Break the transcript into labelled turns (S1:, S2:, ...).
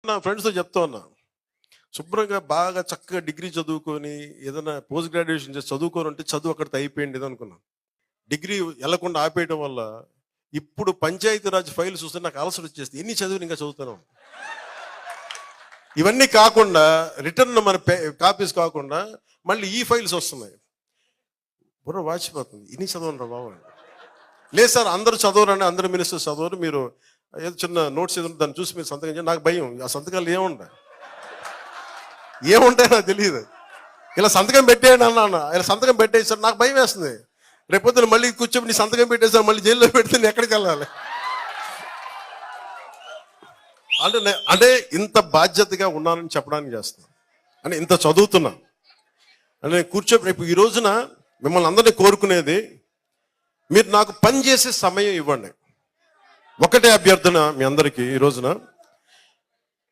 S1: నా ఫ్రెండ్స్తో చెప్తా ఉన్నా, శుభ్రంగా బాగా చక్కగా డిగ్రీ చదువుకొని ఏదైనా పోస్ట్ గ్రాడ్యుయేషన్ చేసి చదువుకొని ఉంటే చదువు అక్కడితో అయిపోయింది ఇది అనుకున్నాను. డిగ్రీ వెళ్లకుండా ఆపేయడం వల్ల ఇప్పుడు పంచాయతీరాజ్ ఫైల్ చూస్తే నాకు అలసట వచ్చేస్తుంది. ఎన్ని చదువుని ఇంకా చదువుతాను. ఇవన్నీ కాకుండా రిటర్న్ మన కాపీస్ కాకుండా మళ్ళీ ఈ ఫైల్స్ వస్తున్నాయి. బుర్ర వాచిపోతుంది. ఇన్ని చదవనరా బాబు. లేదు సార్, అందరూ చదవరండి, అందరు మినిస్టర్స్ చదవరు, మీరు ఏదో చిన్న నోట్స్ ఏదో దాన్ని చూసి మీరు సంతకం చేయండి. నాకు భయం, ఆ సంతకాలు ఏముంటాయి నాకు తెలియదు. ఇలా సంతకం పెట్టేయండి అన్నాను, ఇలా సంతకం పెట్టేసారు, నాకు భయం వేస్తుంది. రేపొద్దున మళ్ళీ కూర్చొని నీ సంతకం పెట్టేసారు, మళ్ళీ జైల్లో పెడితే నేను ఎక్కడికి వెళ్ళాలి? అంటే ఇంత బాధ్యతగా ఉన్నానని చెప్పడానికి చేస్తున్నాను, అంటే ఇంత చదువుతున్నా అంటే కూర్చొని రేపు ఈ రోజున మిమ్మల్ని అందరినీ కోరుకునేది, మీరు నాకు పని చేసే సమయం ఇవ్వండి. ఒకటే అభ్యర్థన మీ అందరికీ ఈ రోజున.